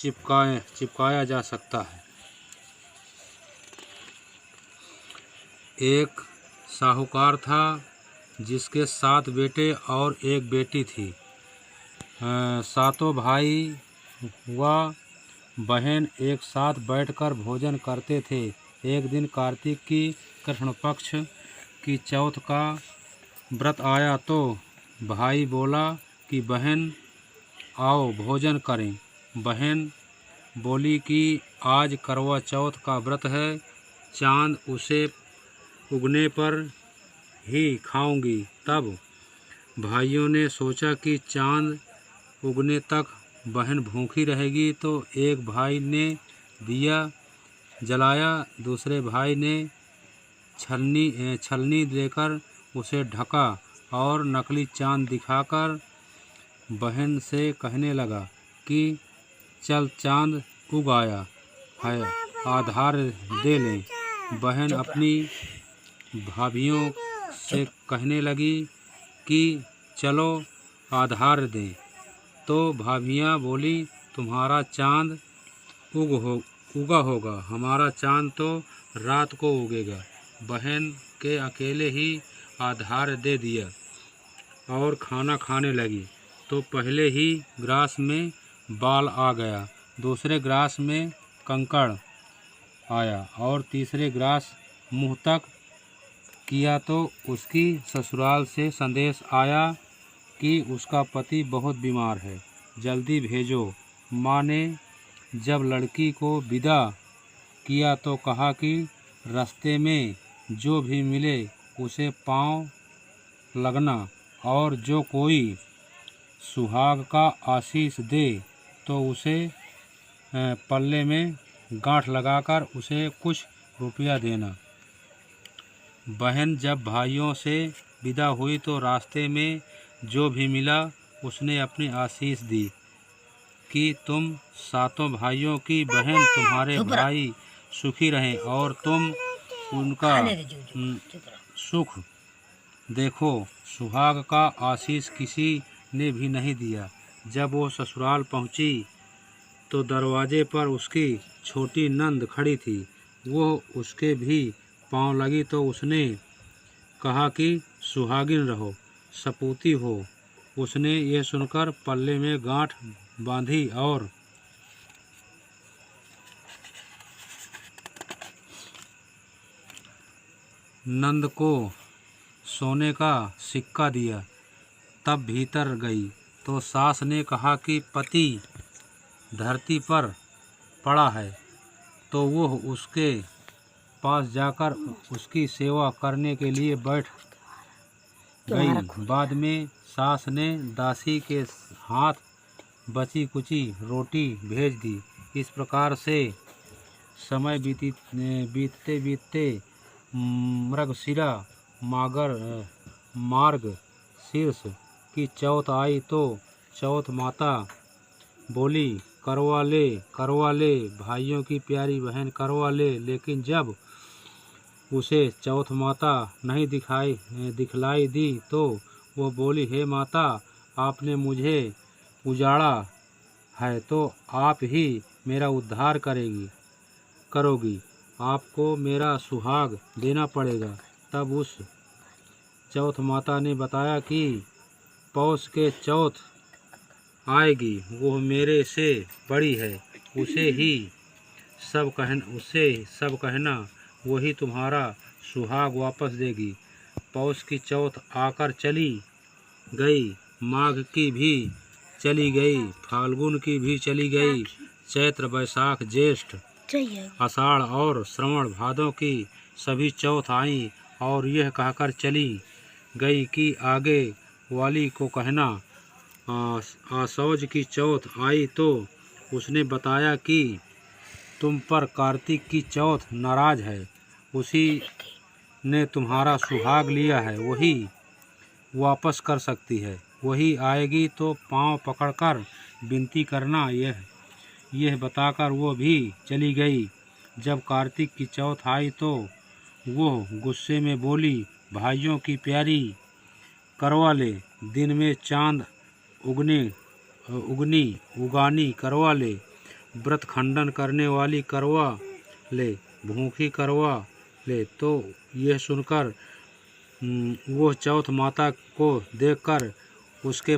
चिपकाया जा सकता है। एक साहूकार था जिसके 7 बेटे और 1 बेटी थी। सातों भाई व बहन एक साथ बैठकर भोजन करते थे। एक दिन कार्तिक की कृष्ण पक्ष की चौथ का व्रत आया तो भाई बोला कि बहन आओ भोजन करें। बहन बोली कि आज करवा चौथ का व्रत है, चांद उसे उगने पर ही खाऊंगी। तब भाइयों ने सोचा कि चांद उगने तक बहन भूखी रहेगी, तो एक भाई ने दिया जलाया, दूसरे भाई ने छलनी लेकर उसे ढका और नकली चांद दिखाकर बहन से कहने लगा कि चल चांद उग आया है, आधार दे लें। बहन अपनी भाभियों से कहने लगी कि चलो आधार दें। तो भाभियाँ बोली तुम्हारा चांद उगा होगा, हमारा चांद तो रात को उगेगा। बहन के अकेले ही आधार दे दिया और खाना खाने लगी तो पहले ही ग्रास में बाल आ गया, दूसरे ग्रास में कंकड़ आया और तीसरे ग्रास मुंह तक किया तो उसकी ससुराल से संदेश आया कि उसका पति बहुत बीमार है, जल्दी भेजो। माँ ने जब लड़की को विदा किया तो कहा कि रास्ते में जो भी मिले उसे पाँव लगना और जो कोई सुहाग का आशीष दे तो उसे पल्ले में गांठ लगाकर उसे कुछ रुपया देना। बहन जब भाइयों से विदा हुई तो रास्ते में जो भी मिला उसने अपनी आशीष दी कि तुम सातों भाइयों की बहन तुम्हारे भाई सुखी रहें और तुम उनका सुख देखो। सुहाग का आशीष किसी ने भी नहीं दिया। जब वो ससुराल पहुंची तो दरवाजे पर उसकी छोटी नंद खड़ी थी। वो उसके भी पाँव लगी तो उसने कहा कि सुहागिन रहो, सपूती हो। उसने ये सुनकर पल्ले में गांठ बांधी और नंद को सोने का सिक्का दिया। तब भीतर गई तो सास ने कहा कि पति धरती पर पड़ा है, तो वो उसके पास जाकर उसकी सेवा करने के लिए बैठ गई। बाद में सास ने दासी के हाथ बची कुची रोटी भेज दी। इस प्रकार से समय बीतते बीतते मृगशिरा मार्ग शीर्ष की चौथ आई तो चौथ माता बोली करवा ले भाइयों की प्यारी बहन करवा ले। लेकिन जब उसे चौथ माता नहीं दिखलाई दी तो वो बोली हे माता, आपने मुझे उजाड़ा है तो आप ही मेरा उद्धार करोगी, आपको मेरा सुहाग देना पड़ेगा। तब उस चौथ माता ने बताया कि पौष के चौथ आएगी, वो मेरे से बड़ी है, उससे सब कहना, वही तुम्हारा सुहाग वापस देगी। पौष की चौथ आकर चली गई, माघ की भी चली गई, फाल्गुन की भी चली गई, चैत्र बैसाख ज्येष्ठ आषाढ़ और श्रवण भादों की सभी चौथ आईं और यह कहकर चली गई कि आगे वाली को कहना। आसौज की चौथ आई तो उसने बताया कि तुम पर कार्तिक की चौथ नाराज है, उसी ने तुम्हारा सुहाग लिया है, वही वापस कर सकती है, वही आएगी तो पांव पकड़कर विनती करना। यह बताकर वो भी चली गई। जब कार्तिक की चौथ आई तो वो गुस्से में बोली भाइयों की प्यारी करवा ले, दिन में चांद उगानी करवा ले, व्रत खंडन करने वाली करवा ले, भूखी करवा ले। तो यह सुनकर वो चौथ माता को देखकर उसके